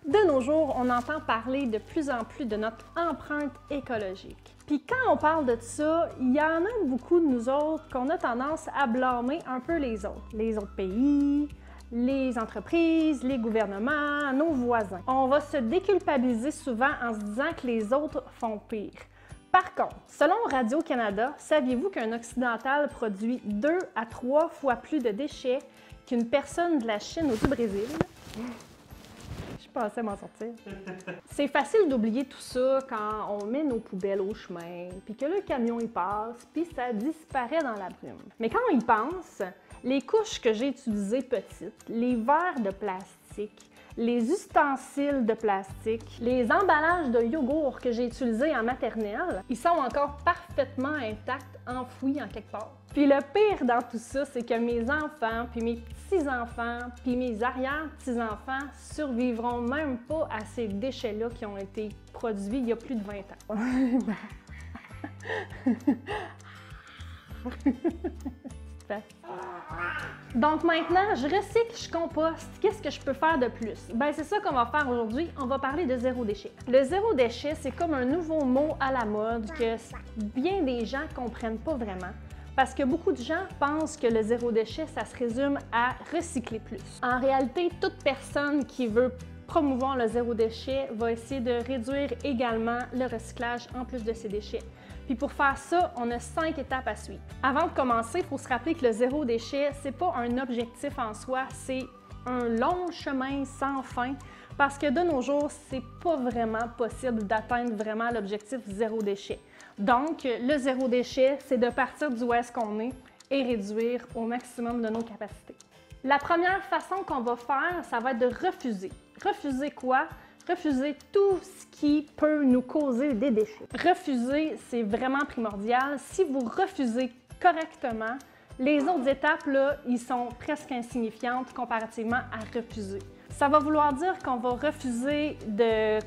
De nos jours, on entend parler de plus en plus de notre empreinte écologique. Puis quand on parle de ça, il y en a beaucoup de nous autres qu'on a tendance à blâmer un peu les autres pays, les entreprises, les gouvernements, nos voisins. On va se déculpabiliser souvent en se disant que les autres font pire. Par contre, selon Radio-Canada, saviez-vous qu'un occidental produit 2 à 3 fois plus de déchets qu'une personne de la Chine ou du Brésil? Je pensais m'en sortir. C'est facile d'oublier tout ça quand on met nos poubelles au chemin, puis que le camion y passe, puis ça disparaît dans la brume. Mais quand on y pense, les couches que j'ai utilisées petites, les verres de plastique, les ustensiles de plastique, les emballages de yogourt que j'ai utilisés en maternelle, ils sont encore parfaitement intacts, enfouis en quelque part. Puis le pire dans tout ça, c'est que mes enfants, puis mes petits-enfants, puis mes arrière-petits-enfants survivront même pas à ces déchets-là qui ont été produits il y a plus de 20 ans. Donc maintenant, je recycle, je composte. Qu'est-ce que je peux faire de plus? Ben c'est ça qu'on va faire aujourd'hui. On va parler de zéro déchet. Le zéro déchet, c'est comme un nouveau mot à la mode que bien des gens comprennent pas vraiment. Parce que beaucoup de gens pensent que le zéro déchet, ça se résume à recycler plus. En réalité, toute personne qui veut promouvoir le zéro déchet va essayer de réduire également le recyclage en plus de ses déchets. Puis pour faire ça, on a 5 étapes à suivre. Avant de commencer, il faut se rappeler que le zéro déchet, c'est pas un objectif en soi, c'est un long chemin sans fin parce que de nos jours, c'est pas vraiment possible d'atteindre vraiment l'objectif zéro déchet. Donc, le zéro déchet, c'est de partir d'où est-ce qu'on est et réduire au maximum de nos capacités. La première façon qu'on va faire, ça va être de refuser. Refuser quoi? Refuser tout ce qui peut nous causer des déchets. Refuser, c'est vraiment primordial. Si vous refusez correctement, les autres étapes, là, ils sont presque insignifiantes comparativement à refuser. Ça va vouloir dire qu'on va refuser de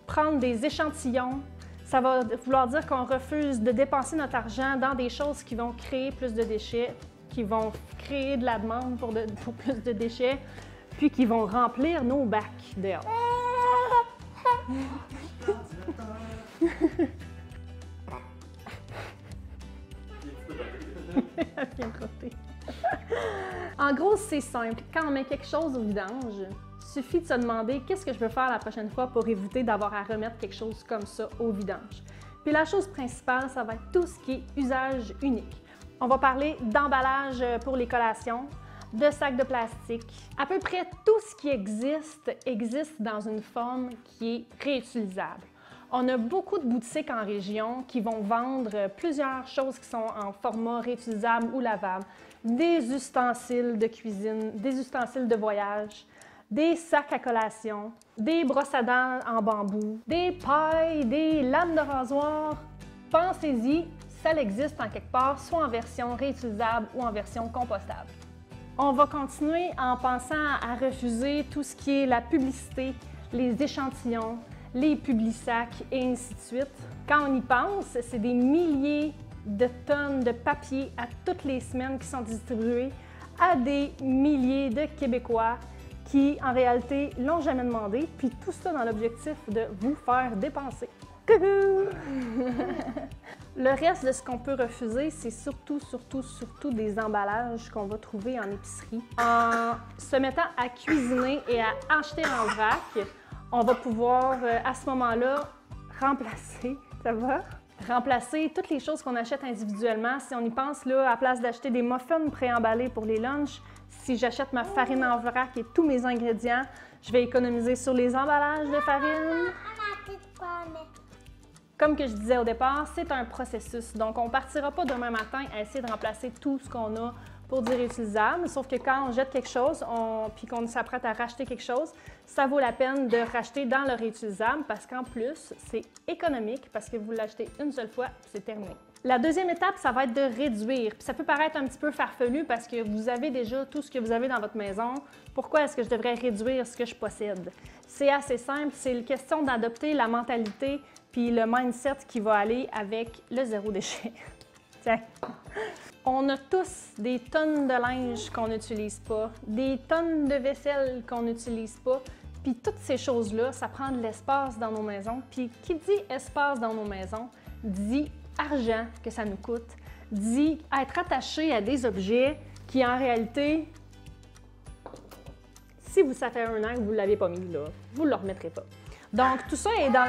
prendre des échantillons. Ça va vouloir dire qu'on refuse de dépenser notre argent dans des choses qui vont créer plus de déchets, qui vont créer de la demande pour plus de déchets, puis qui vont remplir nos bacs dehors. En gros, c'est simple. Quand on met quelque chose au vidange, il suffit de se demander qu'est-ce que je peux faire la prochaine fois pour éviter d'avoir à remettre quelque chose comme ça au vidange. Puis la chose principale, ça va être tout ce qui est usage unique. On va parler d'emballage pour les collations, de sacs de plastique. À peu près tout ce qui existe dans une forme qui est réutilisable. On a beaucoup de boutiques en région qui vont vendre plusieurs choses qui sont en format réutilisable ou lavable. Des ustensiles de cuisine, des ustensiles de voyage, des sacs à collation, des brosses à dents en bambou, des pailles, des lames de rasoir. Pensez-y, ça existe en quelque part, soit en version réutilisable ou en version compostable. On va continuer en pensant à refuser tout ce qui est la publicité, les échantillons, les publisacs et ainsi de suite. Quand on y pense, c'est des milliers de tonnes de papier à toutes les semaines qui sont distribuées à des milliers de Québécois qui, en réalité, l'ont jamais demandé, puis tout ça dans l'objectif de vous faire dépenser. Coucou! Le reste de ce qu'on peut refuser, c'est surtout des emballages qu'on va trouver en épicerie. En se mettant à cuisiner et à acheter en vrac, on va pouvoir, à ce moment-là, remplacer, ça va? Remplacer toutes les choses qu'on achète individuellement. Si on y pense, là, à la place d'acheter des muffins préemballés pour les lunchs, si j'achète ma farine en vrac et tous mes ingrédients, je vais économiser sur les emballages de farine. Comme que je disais au départ, c'est un processus. Donc, on ne partira pas demain matin à essayer de remplacer tout ce qu'on a pour du réutilisable. Sauf que quand on jette quelque chose, puis qu'on s'apprête à racheter quelque chose, ça vaut la peine de racheter dans le réutilisable parce qu'en plus, c'est économique parce que vous l'achetez une seule fois et c'est terminé. La deuxième étape, ça va être de réduire. Puis ça peut paraître un petit peu farfelu parce que vous avez déjà tout ce que vous avez dans votre maison. Pourquoi est-ce que je devrais réduire ce que je possède? C'est assez simple, c'est une question d'adopter la mentalité puis le mindset qui va aller avec le zéro déchet. Tiens. On a tous des tonnes de linge qu'on n'utilise pas, des tonnes de vaisselle qu'on n'utilise pas, Puis toutes ces choses-là, ça prend de l'espace dans nos maisons. Puis qui dit espace dans nos maisons, dit argent que ça nous coûte, dit être attaché à des objets qui, en réalité, si ça fait 1 an que vous ne l'avez pas mis là, vous ne le remettrez pas. Donc, tout ça est dans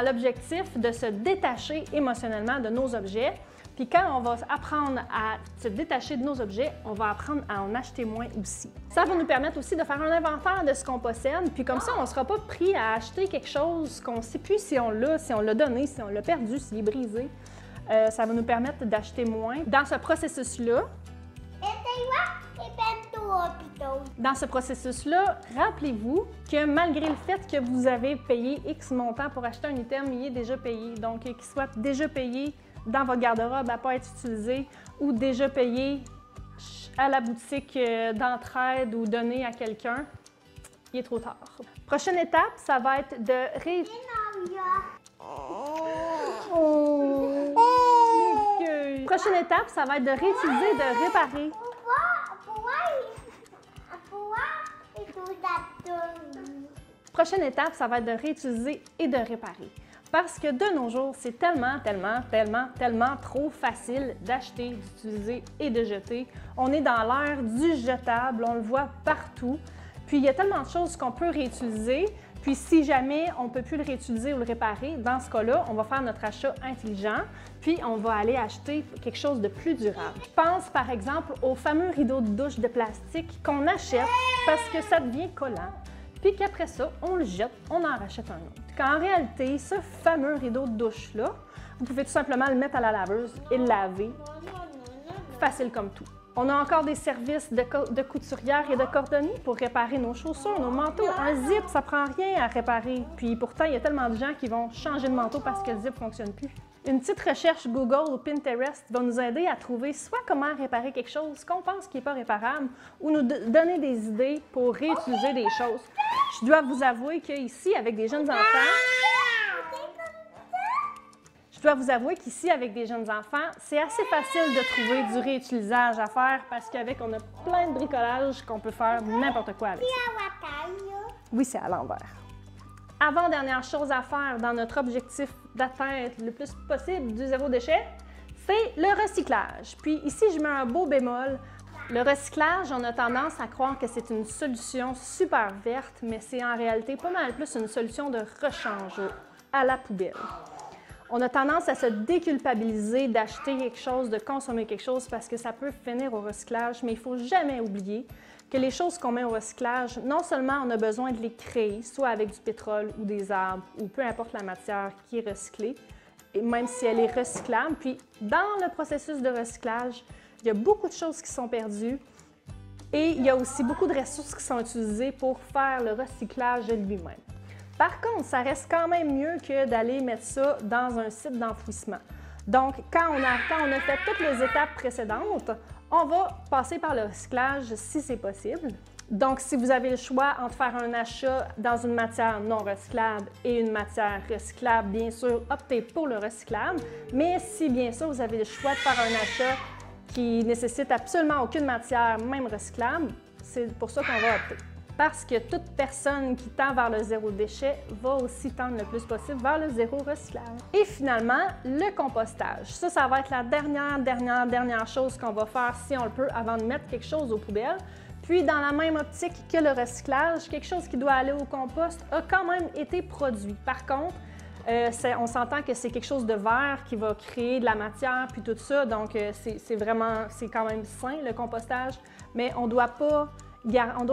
l'objectif de se détacher émotionnellement de nos objets. Puis quand on va apprendre à se détacher de nos objets, on va apprendre à en acheter moins aussi. Ça va nous permettre aussi de faire un inventaire de ce qu'on possède, puis comme ça, on ne sera pas pris à acheter quelque chose qu'on ne sait plus si on l'a donné, si on l'a perdu, s'il est brisé. Ça va nous permettre d'acheter moins. Dans ce processus-là, rappelez-vous que malgré le fait que vous avez payé X montant pour acheter un item, il est déjà payé. Donc, qu'il soit déjà payé dans votre garde-robe à ne pas être utilisé ou déjà payé à la boutique d'entraide ou donné à quelqu'un, il est trop tard. Prochaine étape, ça va être de Prochaine étape, ça va être de réutiliser et de réparer. Prochaine étape, ça va être de réutiliser et de réparer. Parce que de nos jours, c'est tellement trop facile d'acheter, d'utiliser et de jeter. On est dans l'ère du jetable, on le voit partout. Puis il y a tellement de choses qu'on peut réutiliser. Puis si jamais on ne peut plus le réutiliser ou le réparer, dans ce cas-là, on va faire notre achat intelligent, puis on va aller acheter quelque chose de plus durable. Je pense par exemple aux fameux rideaux de douche de plastique qu'on achète parce que ça devient collant, puis qu'après ça, on le jette, on en rachète un autre. Qu'en réalité, ce fameux rideau de douche-là, vous pouvez tout simplement le mettre à la laveuse et le laver. Facile comme tout. On a encore des services de couturière et de cordonnier pour réparer nos chaussures, nos manteaux. Un zip, ça prend rien à réparer. Puis pourtant, il y a tellement de gens qui vont changer de manteau parce que le zip ne fonctionne plus. Une petite recherche Google ou Pinterest va nous aider à trouver soit comment réparer quelque chose qu'on pense qui n'est pas réparable ou nous donner des idées pour réutiliser des choses. Je dois vous avouer qu'ici, avec des jeunes enfants, c'est assez facile de trouver du réutilisage à faire parce qu'avec, on a plein de bricolage qu'on peut faire n'importe quoi avec ça. Oui, c'est à l'envers. Avant-dernière chose à faire dans notre objectif d'atteindre le plus possible du zéro déchet, c'est le recyclage. Puis ici, je mets un beau bémol. Le recyclage, on a tendance à croire que c'est une solution super verte, mais c'est en réalité pas mal plus une solution de rechange à la poubelle. On a tendance à se déculpabiliser d'acheter quelque chose, de consommer quelque chose parce que ça peut finir au recyclage, mais il ne faut jamais oublier que les choses qu'on met au recyclage, non seulement on a besoin de les créer, soit avec du pétrole ou des arbres, ou peu importe la matière qui est recyclée, et même si elle est recyclable, puis dans le processus de recyclage, il y a beaucoup de choses qui sont perdues et il y a aussi beaucoup de ressources qui sont utilisées pour faire le recyclage de lui-même. Par contre, ça reste quand même mieux que d'aller mettre ça dans un site d'enfouissement. Donc, quand on a fait toutes les étapes précédentes, on va passer par le recyclage si c'est possible. Donc, si vous avez le choix entre faire un achat dans une matière non recyclable et une matière recyclable, bien sûr, optez pour le recyclable. Mais si, bien sûr, vous avez le choix de faire un achat qui nécessite absolument aucune matière, même recyclable, c'est pour ça qu'on va opter. Parce que toute personne qui tend vers le zéro déchet va aussi tendre le plus possible vers le zéro recyclage. Et finalement, le compostage. Ça va être la dernière chose qu'on va faire si on le peut avant de mettre quelque chose aux poubelles. Puis, dans la même optique que le recyclage, quelque chose qui doit aller au compost a quand même été produit. Par contre, on s'entend que c'est quelque chose de vert qui va créer de la matière puis tout ça. Donc, c'est quand même sain, le compostage. Mais on doit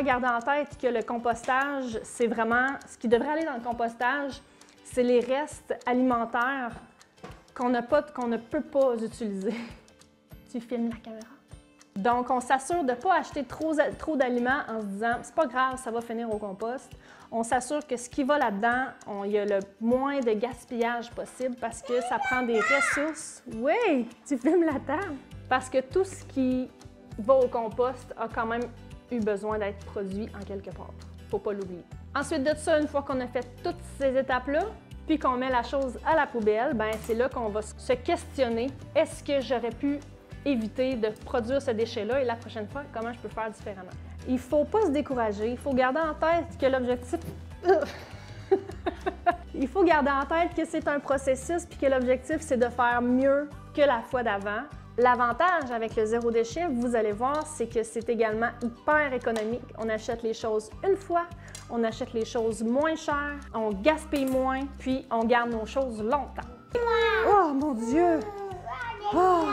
garder en tête que le compostage, c'est vraiment ce qui devrait aller dans le compostage, c'est les restes alimentaires qu'on ne peut pas utiliser. Tu filmes la caméra? Donc, on s'assure de ne pas acheter trop d'aliments en se disant « c'est pas grave, ça va finir au compost ». On s'assure que ce qui va là-dedans, il y a le moins de gaspillage possible parce que ça prend des ressources. Oui, tu filmes la table! Parce que tout ce qui va au compost a quand même eu besoin d'être produit en quelque part. Il ne faut pas l'oublier. Ensuite de ça, une fois qu'on a fait toutes ces étapes-là, puis qu'on met la chose à la poubelle, bien c'est là qu'on va se questionner, est-ce que j'aurais pu éviter de produire ce déchet-là et la prochaine fois, comment je peux faire différemment? Il ne faut pas se décourager, il faut garder en tête que l'objectif... Il faut garder en tête que c'est un processus puis que l'objectif, c'est de faire mieux que la fois d'avant. L'avantage avec le zéro déchet, vous allez voir, c'est que c'est également hyper économique. On achète les choses une fois, on achète les choses moins chères, on gaspille moins, puis on garde nos choses longtemps. Oh mon Dieu! Oh.